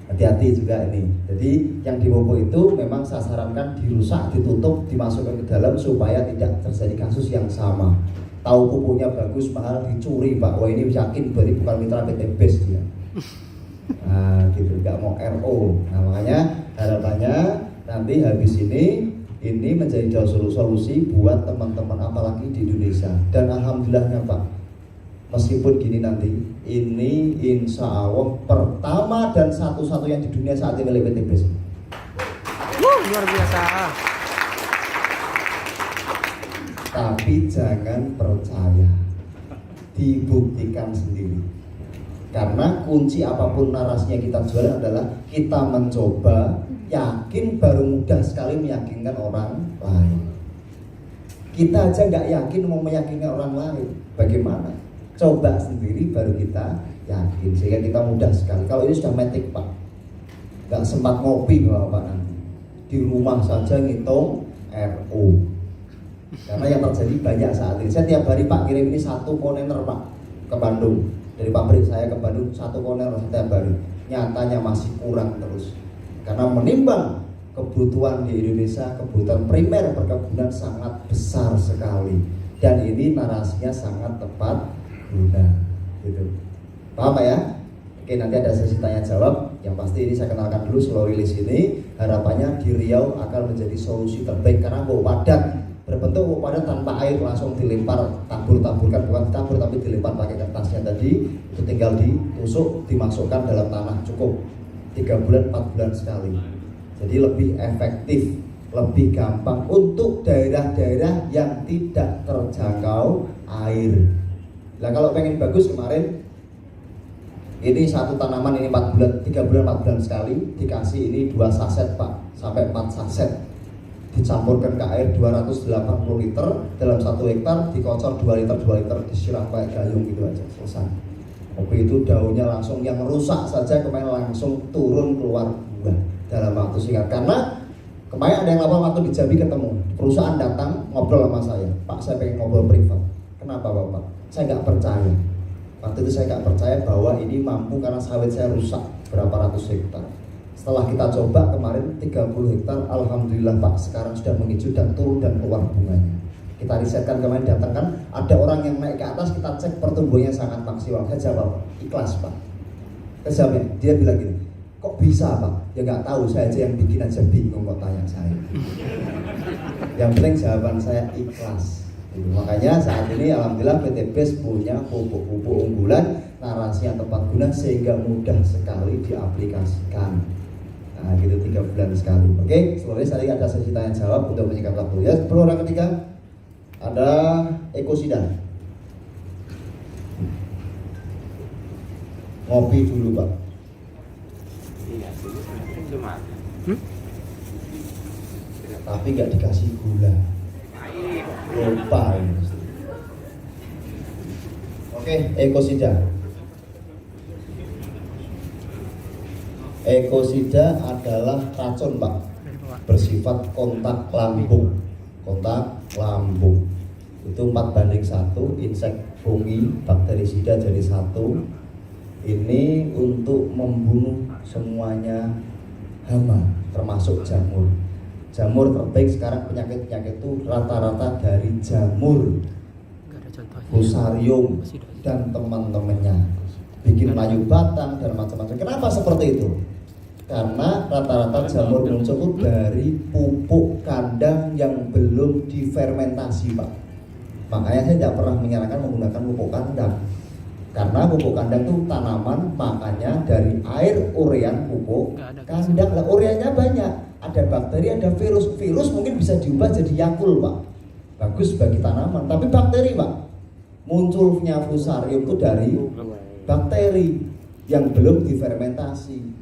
Hati-hati juga ini. Jadi yang di pupuk itu memang saya sarankan dirusak, ditutup, dimasukkan ke dalam supaya tidak terjadi kasus yang sama. Tahu pupuknya bagus, mahal, dicuri Pak. Wah ini yakin berarti bukan mitra PT BES dia. Nah gitu, nggak mau RO. Nah makanya harapannya nanti habis ini menjadi solusi buat teman-teman apalagi di Indonesia. Dan alhamdulillahnya Pak, meskipun gini nanti, ini insya Allah pertama dan satu-satunya di dunia saat ini oleh PT BES. Luar biasa. Tapi jangan percaya, dibuktikan sendiri. Karena kunci apapun narasinya kita jual adalah kita mencoba, yakin baru mudah sekali meyakinkan orang lain. Kita aja nggak yakin mau meyakinkan orang lain, bagaimana? Coba sendiri baru kita yakin, sehingga kita mudah sekali. Kalau ini sudah metik Pak, nggak sempat ngopi Bapak nanti, di rumah saja ngitung RO. Karena yang terjadi banyak saat ini. Saya tiap hari Pak kirim ini 1 kontainer Pak ke Bandung, dari pabrik saya ke Bandung 1 kontainer setiap hari. Nyatanya masih kurang terus. Karena menimbang kebutuhan di Indonesia, kebutuhan primer perkebunan sangat besar sekali. Dan ini narasinya sangat tepat guna, gitu. Paham Pak ya? Oke, nanti ada sesi tanya jawab. Yang pasti ini saya kenalkan dulu slow release ini. Harapannya di Riau akan menjadi solusi terbaik karena pupuk padat berbentuk padat tanpa air, langsung dilempar, tabur-taburkan, bukan ditabur tapi dilempar pakai kertasnya tadi, itu tinggal ditusuk, dimasukkan dalam tanah, cukup 3 bulan 4 bulan sekali. Jadi lebih efektif, lebih gampang untuk daerah-daerah yang tidak terjangkau air. Nah kalau pengen bagus kemarin ini satu tanaman ini 4 bulan, 3 bulan 4 bulan sekali dikasih ini 2 saset Pak, sampai 4 saset. Dicampurkan ke air 280 liter dalam 1 hektar, dikocor 2 liter disiram kayak gayung gitu aja, selesai. Kopi itu daunnya langsung, yang rusak saja kemarin langsung turun keluar buah dalam waktu singkat. Karena kemarin ada yang lapor waktu di Jambi ketemu, perusahaan datang ngobrol sama saya, Pak saya pengen ngobrol privat. Kenapa Bapak? Saya nggak percaya. Waktu itu saya nggak percaya bahwa ini mampu karena sawit saya rusak berapa ratus hektar. Setelah kita coba kemarin 30 hektar, alhamdulillah Pak sekarang sudah menghijau dan turun dan keluar bunganya. Kita risetkan kemarin, datangkan ada orang yang naik ke atas, kita cek pertumbuhannya sangat maksimal. Saya jawab ikhlas Pak. Saya jawabnya, dia bilang gini, kok bisa Pak? Ya nggak tahu, saya aja yang bikin aja bingung kok tanya saya. Yang penting jawaban saya ikhlas. Makanya saat ini alhamdulillah PT BES punya pupuk-pupuk unggulan, narasinya tepat guna sehingga mudah sekali diaplikasikan. Nah gitu 3 bulan sekali. Oke, selanjutnya tadi ada sesi tanya jawab untuk menyingkat waktu ya. Orang ketiga ada ekosida. Ngopi dulu Pak. Tapi nggak dikasih gula. Lupa ini. Oke, ekosida. Ekosida adalah racun Pak, bersifat kontak lambung. Kontak lambung itu 4:1, insek, fungi, bakterisida jadi 1. ini untuk membunuh semuanya hama, termasuk jamur. Jamur terbaik sekarang penyakit-penyakit itu rata-rata dari jamur, Nggak ada contohnya. fusarium dan teman-temannya, bikin layu batang dan macam-macam. Kenapa seperti itu? Karena rata-rata jamur muncul itu dari pupuk kandang yang belum difermentasi, Pak. Makanya saya tidak pernah menyarankan menggunakan pupuk kandang. Karena pupuk kandang itu tanaman, makanya dari air urean pupuk kandang. Lah ureanya banyak, ada bakteri, ada virus. Virus mungkin bisa diubah jadi Yakult, Pak. Bagus bagi tanaman, tapi bakteri, Pak. Munculnya fusarium itu dari bakteri yang belum difermentasi.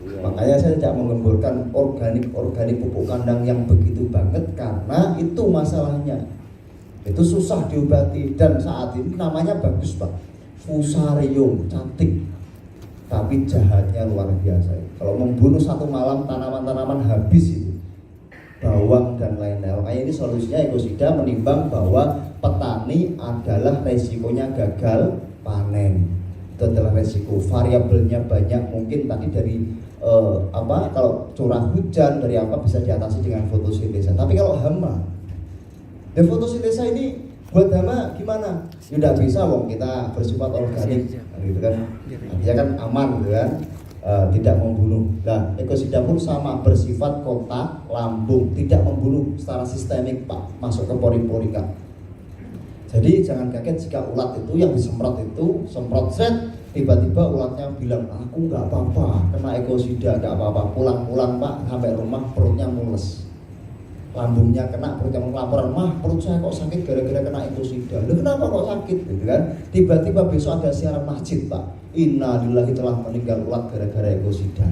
Makanya saya tidak mengemburkan organik pupuk kandang yang begitu banget, karena itu masalahnya. Itu susah diobati dan saat ini namanya bagus, Pak. Fusarium, cantik. Tapi jahatnya luar biasa. Kalau membunuh satu malam tanaman-tanaman habis itu. Bawang dan lain-lain. Makanya ini solusinya ekosida menimbang bahwa petani adalah resikonya gagal panen. Itu adalah resiko. Variabelnya banyak, mungkin tadi dari kalau curah hujan dari apa bisa diatasi dengan fotosintesa. Tapi kalau hama, dan fotosintesa ini buat hama gimana? Ya tidak bisa, wong kita bersifat organik, gitu kan? Artinya kan aman, gitu kan? Tidak membunuh. Nah, ekosida pun sama, bersifat kontak lambung, tidak membunuh secara sistemik, Pak, masuk ke pori-pori, Kak. Jadi jangan kaget jika ulat itu yang disemprot itu semprot set, tiba-tiba ulatnya bilang aku nggak apa-apa, kena ekosida nggak apa-apa, pulang-pulang, Pak, sampai rumah perutnya mules, lambungnya kena, perutnya laporan, mah perut saya kok sakit gara-gara kena ekosida. Loh, kenapa kok sakit, gitu kan? Tiba-tiba besok ada siaran masjid, Pak, innalillahi telah meninggal ulat gara-gara ekosida.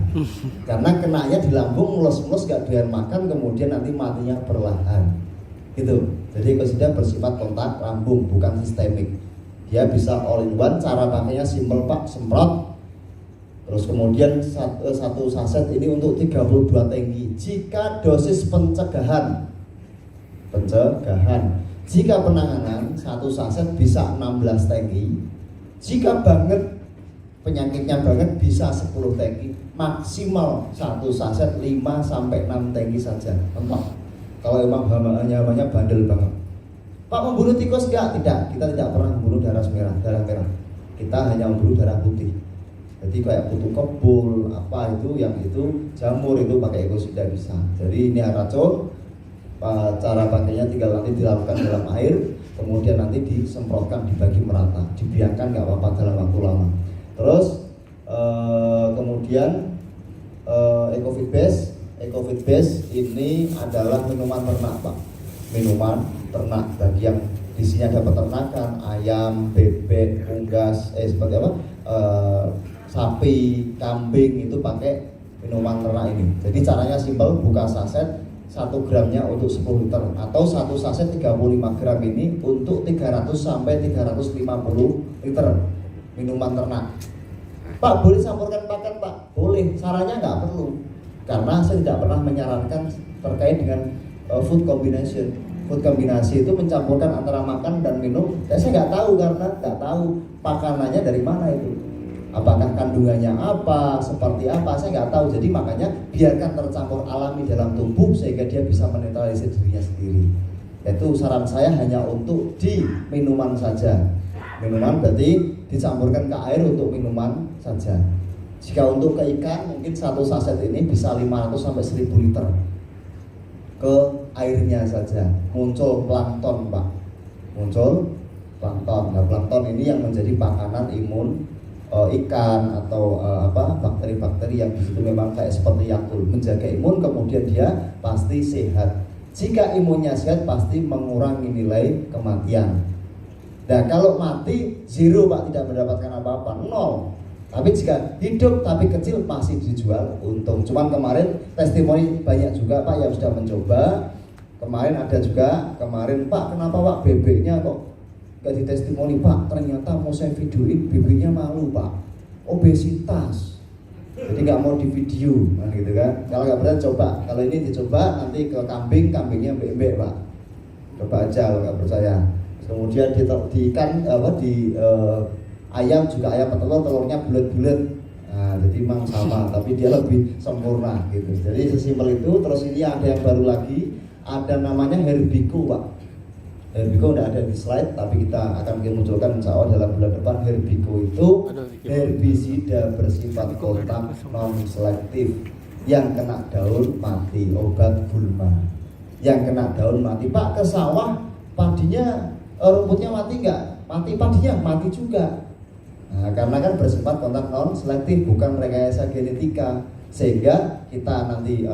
Karena kenanya di lambung, mulus-mulus gak doyan makan, kemudian nanti matinya perlahan, gitu. Jadi ekosida bersifat kontak lambung, bukan sistemik. Dia bisa all in one, cara pakainya simple, Pak, semprot. Terus kemudian satu saset ini untuk 32 tangki. Jika dosis pencegahan. Jika penanganan, satu saset bisa 16 tangki. Jika banget penyakitnya banget bisa 10 tangki. Maksimal satu saset 5 sampai 6 tangki saja. Mentok. Kalau emang hamanya bandel banget. Pak, membunuh tikus enggak? Tidak. Kita tidak pernah membunuh darah merah. Kita hanya membunuh darah putih. Jadi kayak kutu kebul, apa itu, yang itu jamur itu pakai ekosida bisa. Jadi ini racun. Cara pakainya tinggal nanti dilakukan dalam air, kemudian nanti disemprotkan, dibagi merata, dibiarkan nggak apa-apa dalam waktu lama. Terus kemudian Ecofit Base ini adalah minuman ternak, Pak. Minuman ternak bagi yang di sini ada peternakan, ayam, bebek, unggas, seperti apa? Sapi, kambing itu pakai minuman ternak ini. Jadi caranya simpel, buka saset 1 gramnya untuk 10 liter atau satu saset 35 gram ini untuk 300 sampai 350 liter minuman ternak. Pak, boleh campurkan pakan, Pak? Boleh, sarannya nggak perlu. Karena saya tidak pernah menyarankan terkait dengan food combination. Food kombinasi itu mencampurkan antara makan dan minum. Dan saya nggak tahu karena nggak tahu pakanannya dari mana itu. Apakah kandungannya apa, seperti apa, saya nggak tahu. Jadi makanya biarkan tercampur alami dalam tubuh sehingga dia bisa menetralisir dirinya sendiri. Itu saran saya hanya untuk di minuman saja. Minuman berarti dicampurkan ke air untuk minuman saja. Jika untuk ke ikan mungkin satu saset ini bisa 500 sampai 1000 liter ke airnya saja. Muncul plankton, Pak. Muncul plankton. Nah, plankton ini yang menjadi makanan imun ikan atau bakteri-bakteri yang di situ memang kayak seperti Yakult, menjaga imun, kemudian dia pasti sehat. Jika imunnya sehat pasti mengurangi nilai kematian. Nah, kalau mati zero, Pak, tidak mendapatkan apa-apa, 0. Tapi jika hidup tapi kecil masih dijual untung. Cuman kemarin testimoni banyak juga, Pak, yang sudah mencoba. Kemarin ada juga, Pak, kenapa, Pak, bebeknya kok gak di testimoni, Pak? Ternyata mau saya videoin bebeknya malu, Pak, obesitas. Jadi nggak mau di video, kan gitu kan? Kalau nggak berani coba. Kalau ini dicoba nanti ke kambingnya bebek, Pak. Coba aja kalau nggak percaya. Kemudian di ikan di ayam juga ayam petelur, telurnya bulat-bulat. Nah, jadi memang sama, tapi dia lebih sempurna gitu. Jadi sesimpel itu. Terus ini ada yang baru lagi, ada namanya Herbiko, Pak. Herbiko udah ada di slide, tapi kita akan mungkin munculkan insya Allah dalam bulan depan. Herbiko itu herbisida bersifat kontak non selektif, yang kena daun mati, obat gulma. Yang kena daun mati, Pak, ke sawah padinya rumputnya mati nggak? Mati, padinya mati juga. Nah, karena kan bersifat kontak non selektif, bukan rekayasa genetika, sehingga kita nanti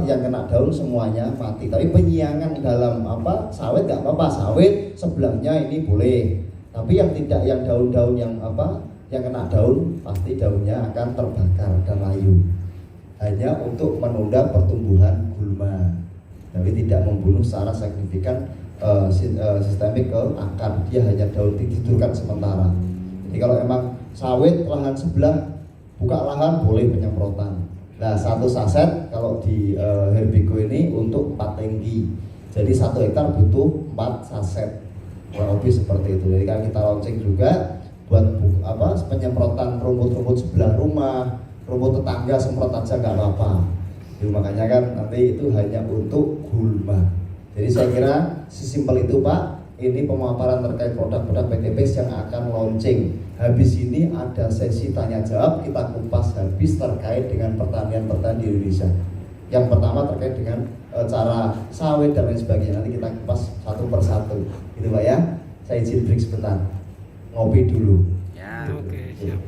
yang kena daun semuanya mati. Tapi penyiangan dalam sawit nggak apa-apa, sawit sebelahnya ini boleh. Tapi yang tidak, yang daun-daun yang yang kena daun pasti daunnya akan terbakar dan layu. Hanya untuk menunda pertumbuhan gulma, tapi tidak membunuh secara signifikan sistemik ke akar. Dia hanya daun ditidurkan sementara. Jadi kalau emang sawit lahan sebelah buka lahan boleh penyemprotan. Nah, 1 saset kalau di Herbiko ini untuk 4 tangki. Jadi 1 hektar butuh 4 saset. Kurang lebih seperti itu. Jadi kan kita launching juga buat penyemprotan rumput-rumput sebelah rumah, rumput tetangga semprot aja nggak apa-apa. Jadi makanya kan nanti itu hanya untuk gulma. Jadi saya kira sesimpel itu, Pak. Ini pemaparan terkait produk-produk PT PACE yang akan launching. Habis ini ada sesi tanya jawab, kita kupas habis terkait dengan pertanian-pertanian di Indonesia. Yang pertama terkait dengan cara sawit dan lain sebagainya. Nanti kita kupas satu persatu. Gitu Pak ya. Saya izin break sebentar. Ngopi dulu. Ya, oke, siap.